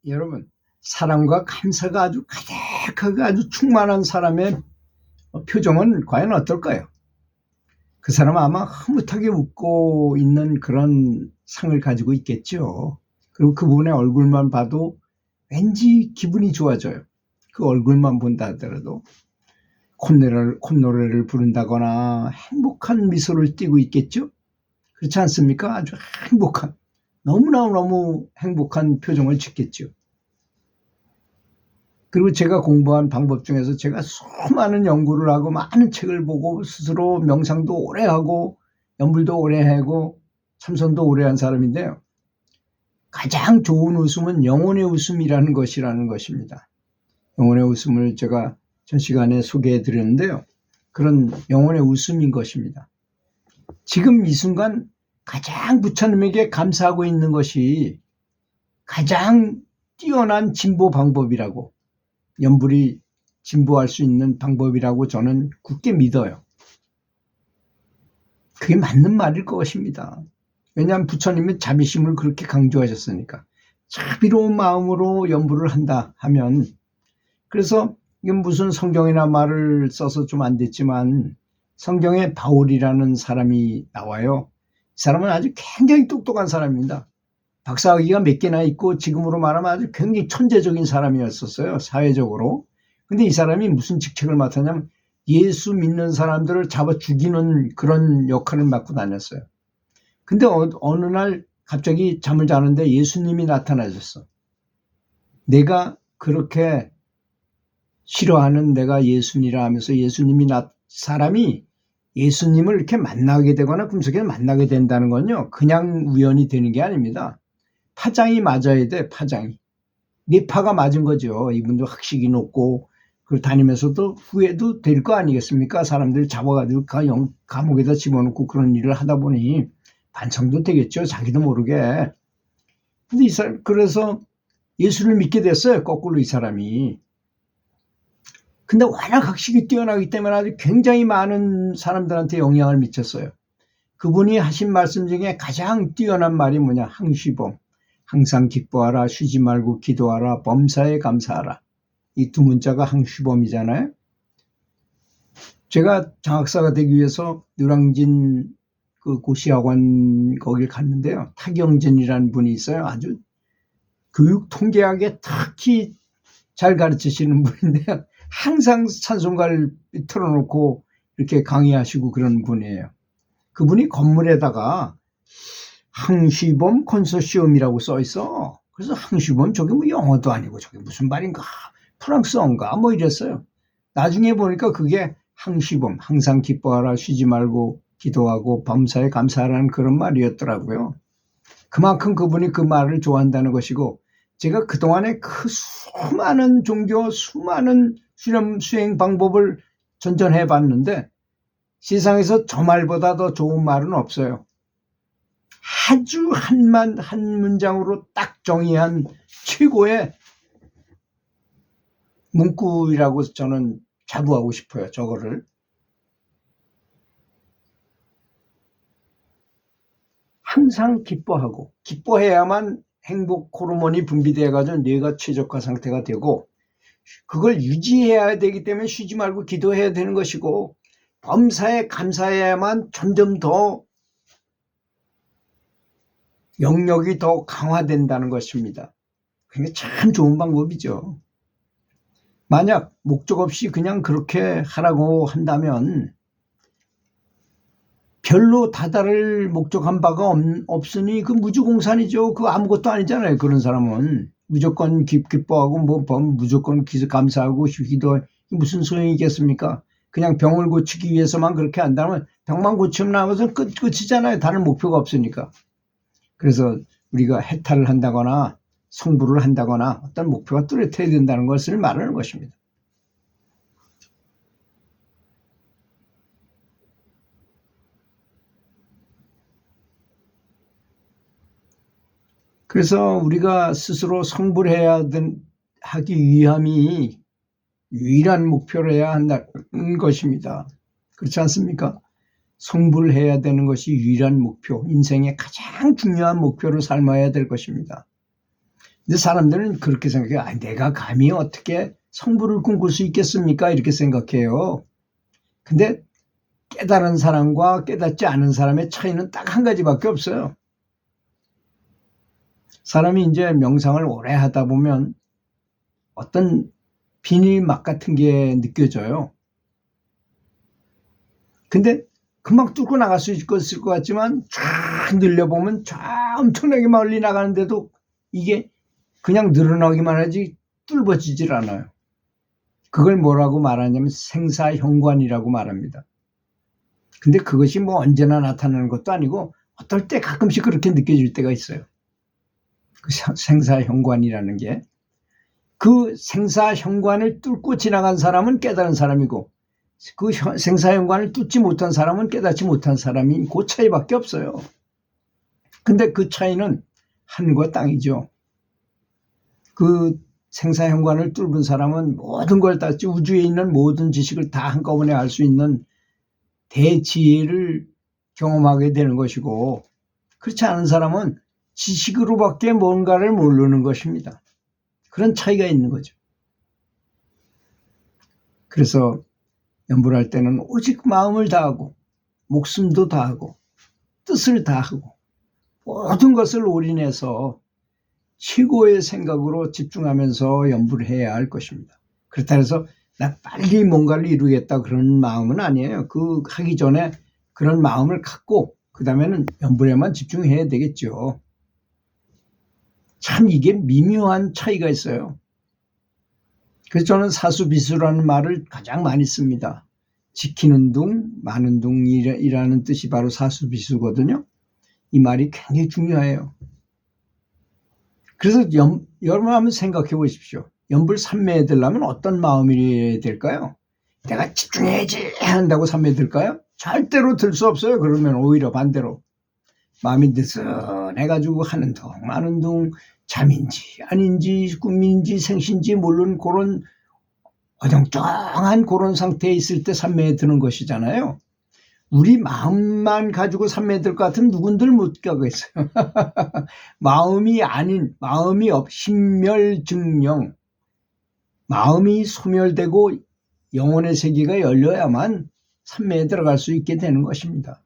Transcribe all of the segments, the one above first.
여러분, 사랑과 감사가 아주 가득하게 아주 충만한 사람의 표정은 과연 어떨까요? 그 사람은 아마 흐뭇하게 웃고 있는 그런 상을 가지고 있겠죠. 그리고 그분의 얼굴만 봐도 왠지 기분이 좋아져요. 그 얼굴만 본다 하더라도 콧노래를 부른다거나 행복한 미소를 띠고 있겠죠. 그렇지 않습니까? 아주 행복한, 너무너무 행복한 표정을 짓겠죠. 그리고 제가 공부한 방법 중에서 제가 수많은 연구를 하고 많은 책을 보고 스스로 명상도 오래 하고 연불도 오래 하고 참선도 오래 한 사람인데요. 가장 좋은 웃음은 영혼의 웃음이라는 것이라는 것입니다. 영혼의 웃음을 제가 전 시간에 소개해 드렸는데요. 그런 영혼의 웃음인 것입니다. 지금 이 순간 가장 부처님에게 감사하고 있는 것이 가장 뛰어난 진보 방법이라고, 연불이 진보할 수 있는 방법이라고 저는 굳게 믿어요. 그게 맞는 말일 것입니다. 왜냐하면 부처님은 자비심을 그렇게 강조하셨으니까. 자비로운 마음으로 연불을 한다 하면, 그래서 이건 무슨 성경이나 말을 써서 좀 안 됐지만 성경에 바울이라는 사람이 나와요. 이 사람은 아주 굉장히 똑똑한 사람입니다. 박사학위가 몇 개나 있고 지금으로 말하면 아주 굉장히 천재적인 사람이었었어요, 사회적으로. 근데 이 사람이 무슨 직책을 맡았냐면 예수 믿는 사람들을 잡아 죽이는 그런 역할을 맡고 다녔어요. 근데 어느 날 갑자기 잠을 자는데 예수님이 나타나셨어. 내가 그렇게 싫어하는 내가 예수니라 하면서 사람이 예수님을 이렇게 만나게 되거나 꿈속에 만나게 된다는 건요, 그냥 우연이 되는 게 아닙니다. 파장이 맞아야 돼, 파장이. 뇌파가 맞은 거죠. 이분도 학식이 높고, 그 다니면서도 후회도 될 거 아니겠습니까? 사람들 잡아가지고 감옥에다 집어넣고 그런 일을 하다 보니 반성도 되겠죠. 자기도 모르게. 근데 이 사람, 그래서 예수를 믿게 됐어요. 거꾸로 이 사람이. 근데 워낙 학식이 뛰어나기 때문에 아주 굉장히 많은 사람들한테 영향을 미쳤어요. 그분이 하신 말씀 중에 가장 뛰어난 말이 뭐냐? 항시범. 항상 기뻐하라, 쉬지 말고 기도하라, 범사에 감사하라. 이 두 문자가 항시범이잖아요. 제가 장학사가 되기 위해서 유랑진 그 고시학원 거길 갔는데요. 타경진이라는 분이 있어요. 아주 교육 통계학에 특히 잘 가르치시는 분인데요. 항상 찬송가를 틀어놓고 이렇게 강의하시고 그런 분이에요. 그분이 건물에다가 항시범 컨소시엄이라고 써 있어. 그래서 항시범 저게 뭐 영어도 아니고 저게 무슨 말인가, 프랑스어인가 뭐 이랬어요. 나중에 보니까 그게 항시범, 항상 기뻐하라, 쉬지 말고 기도하고 범사에 감사하라는 그런 말이었더라고요. 그만큼 그분이 그 말을 좋아한다는 것이고, 제가 그동안에 그 수많은 종교, 수많은 수행 방법을 전전해 봤는데 세상에서 저 말보다 더 좋은 말은 없어요. 아주 한 문장으로 딱 정의한 최고의 문구라고 저는 자부하고 싶어요. 저거를. 항상 기뻐하고, 기뻐해야만 행복 호르몬이 분비되어가지고 뇌가 최적화 상태가 되고, 그걸 유지해야 되기 때문에 쉬지 말고 기도해야 되는 것이고, 범사에 감사해야만 점점 더 영역이 더 강화된다는 것입니다. 그게 참 좋은 방법이죠. 만약 목적 없이 그냥 그렇게 하라고 한다면 별로 다다를 목적한 바가 없으니 그 무주공산이죠. 그 아무것도 아니잖아요. 그런 사람은 무조건 기뻐하고 뭐 무조건 감사하고 기도, 무슨 소용이겠습니까? 그냥 병을 고치기 위해서만 그렇게 한다면 병만 고치면 나와서 끝이잖아요. 다른 목표가 없으니까. 그래서 우리가 해탈을 한다거나 성불을 한다거나 어떤 목표가 뚜렷해야 된다는 것을 말하는 것입니다. 그래서 우리가 스스로 하기 위함이 유일한 목표로 해야 한다는 것입니다. 그렇지 않습니까? 성불해야 되는 것이 유일한 목표, 인생의 가장 중요한 목표로 삶아야 될 것입니다. 근데 사람들은 그렇게 생각해요. 아, 내가 감히 어떻게 성부를 꿈꿀 수 있겠습니까? 이렇게 생각해요. 근데 깨달은 사람과 깨닫지 않은 사람의 차이는 딱 한 가지밖에 없어요. 사람이 이제 명상을 오래 하다 보면 어떤 비닐막 같은 게 느껴져요. 근데 금방 뚫고 나갈 수 있을 것 같지만 쫙 늘려보면 쫙 엄청나게 멀리 나가는데도 이게 그냥 늘어나기만 하지 뚫어지질 않아요. 그걸 뭐라고 말하냐면 생사현관이라고 말합니다. 근데 그것이 뭐 언제나 나타나는 것도 아니고 어떨 때 가끔씩 그렇게 느껴질 때가 있어요. 그 생사현관이라는 게. 그 생사현관을 뚫고 지나간 사람은 깨달은 사람이고 그 생사현관을 뚫지 못한 사람은 깨닫지 못한 사람이 그 차이밖에 없어요. 근데 그 차이는 하늘과 땅이죠. 그 생사현관을 뚫은 사람은 모든 걸 다 우주에 있는 모든 지식을 다 한꺼번에 알 수 있는 대지혜를 경험하게 되는 것이고 그렇지 않은 사람은 지식으로밖에 뭔가를 모르는 것입니다. 그런 차이가 있는 거죠. 그래서 연불을 할 때는 오직 마음을 다하고 목숨도 다하고 뜻을 다하고 모든 것을 올인해서 최고의 생각으로 집중하면서 연불을 해야 할 것입니다. 그렇다 해서 나 빨리 뭔가를 이루겠다 그런 마음은 아니에요. 그 하기 전에 그런 마음을 갖고 그 다음에는 연불에만 집중해야 되겠죠. 참 이게 미묘한 차이가 있어요. 그래서 저는 사수비수라는 말을 가장 많이 씁니다. 지키는 둥, 마는 둥이라는 뜻이 바로 사수비수거든요. 이 말이 굉장히 중요해요. 그래서 여러분 한번 생각해 보십시오. 연불 삼매에 들려면 어떤 마음이 될까요? 내가 집중해야지 한다고 삼매에 들까요? 절대로 들 수 없어요. 그러면 오히려 반대로 마음이 느슨해가지고 하는 둥 마는 둥 잠인지 아닌지 꿈인지 생신지 모르는 그런 어정쩡한 그런 상태에 있을 때 삼매에 드는 것이잖아요. 우리 마음만 가지고 삼매에 들 것 같으면 누군들 못 가겠어요. 마음이 아닌 마음이 신멸증령 마음이 소멸되고 영혼의 세계가 열려야만 삼매에 들어갈 수 있게 되는 것입니다.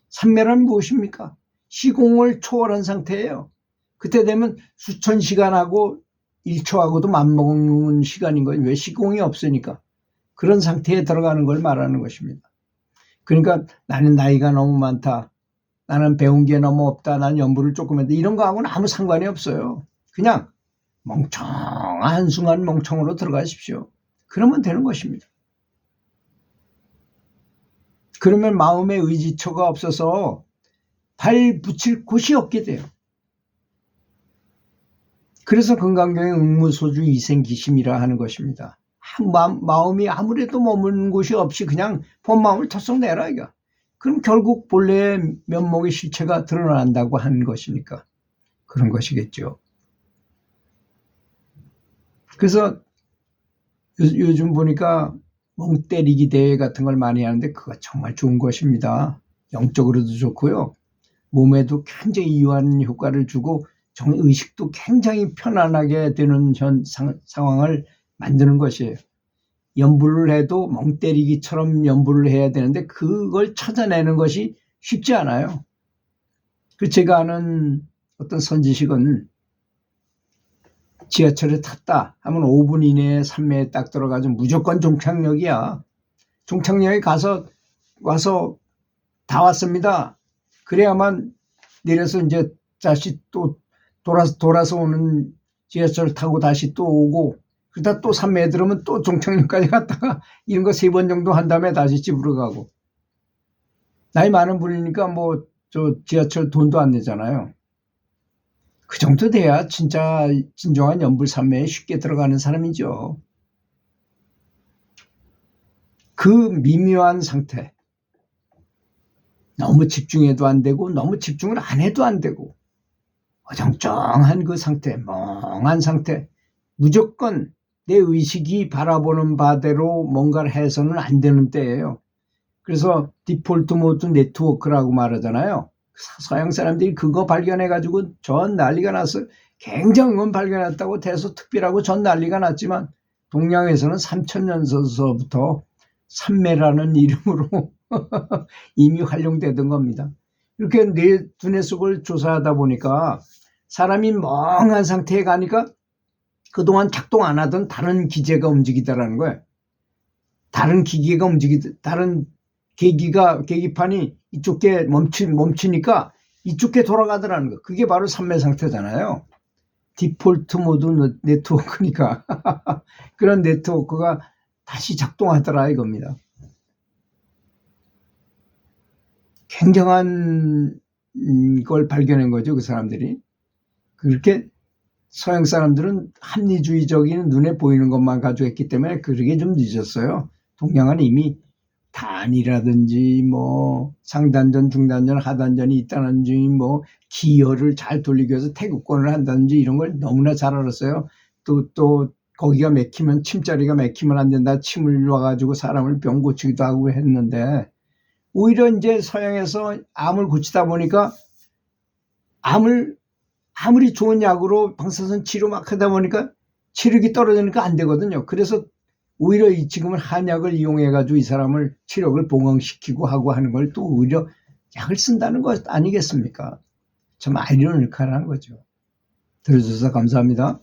삼매란 무엇입니까? 시공을 초월한 상태예요. 그때 되면 수천 시간하고 1초하고도 맞먹는 시간인 거예요. 왜? 시공이 없으니까. 그런 상태에 들어가는 걸 말하는 것입니다. 그러니까 나는 나이가 너무 많다. 나는 배운 게 너무 없다. 난 연불을 조금 했다. 이런 거하고는 아무 상관이 없어요. 그냥 멍청한 순간 멍청으로 들어가십시오. 그러면 되는 것입니다. 그러면 마음의 의지처가 없어서 발 붙일 곳이 없게 돼요. 그래서 건강경의 응무소주 이생기심이라 하는 것입니다. 마음이 아무래도 머무는 곳이 없이 그냥 본마음을 터썩 내라 이거. 그럼 결국 본래의 면목의 실체가 드러난다고 하는 것이니까 그런 것이겠죠. 그래서 요즘 보니까 멍 때리기 대회 같은 걸 많이 하는데 그거 정말 좋은 것입니다. 영적으로도 좋고요. 몸에도 굉장히 유한 효과를 주고 의식도 굉장히 편안하게 되는 상황을 만드는 것이에요. 연불을 해도 멍 때리기처럼 연불을 해야 되는데 그걸 찾아내는 것이 쉽지 않아요. 그 제가 아는 어떤 선지식은 지하철에 탔다 하면 5분 이내에 삼매에 딱 들어가서 무조건 종착역이야. 종착역에 와서 다 왔습니다. 그래야만 내려서 이제 다시 또 돌아서 오는 지하철 타고 다시 또 오고 그러다 또 삼매에 들으면 또 종착역까지 갔다가 이런 거 3번 정도 한 다음에 다시 집으로 가고. 나이 많은 분이니까 뭐 저 지하철 돈도 안 내잖아요. 그 정도 돼야 진짜 진정한 연불 삼매에 쉽게 들어가는 사람이죠. 그 미묘한 상태. 너무 집중해도 안 되고 너무 집중을 안 해도 안 되고 어정쩡한 그 상태, 멍한 상태. 무조건 내 의식이 바라보는 바대로 뭔가를 해서는 안 되는 때예요. 그래서 디폴트 모드 네트워크라고 말하잖아요. 서양 사람들이 그거 발견해가지고 전 난리가 났어요. 굉장한 건 발견했다고 대서특필하고 전 난리가 났지만 동양에서는 3000년 전서부터 삼매라는 이름으로 이미 활용되던 겁니다. 이렇게 두뇌 속을 조사하다 보니까 사람이 멍한 상태에 가니까 그동안 작동 안 하던 다른 기제가 움직이더라는 거예요. 다른 기계가 다른 계기판이 이쪽에 멈추니까 이쪽에 돌아가더라는 거. 그게 바로 삼매 상태잖아요. 디폴트 모드 네트워크니까. 그런 네트워크가 다시 작동하더라 이겁니다. 굉장한 걸 발견한 거죠, 그 사람들이. 그렇게 서양 사람들은 합리주의적인 눈에 보이는 것만 가지고 했기 때문에 그러게 좀 늦었어요. 동양은 이미 단이라든지 뭐 상단전, 중단전, 하단전이 있다든지 뭐 기혈을 잘 돌리기 위해서 태극권을 한다든지 이런 걸 너무나 잘 알았어요. 또 거기가 막히면 침자리가 막히면 안 된다. 침을 놔가지고 사람을 병 고치기도 하고 했는데 오히려 이제 서양에서 암을 고치다 보니까 아무리 좋은 약으로 방사선 치료 막 하다 보니까 체력이 떨어지니까 안 되거든요. 그래서 오히려 지금은 한약을 이용해가지고 이 사람을 체력을 보강시키고 하고 하는 걸 또 오히려 약을 쓴다는 것 아니겠습니까? 참 아이러니컬한 거죠. 들어주셔서 감사합니다.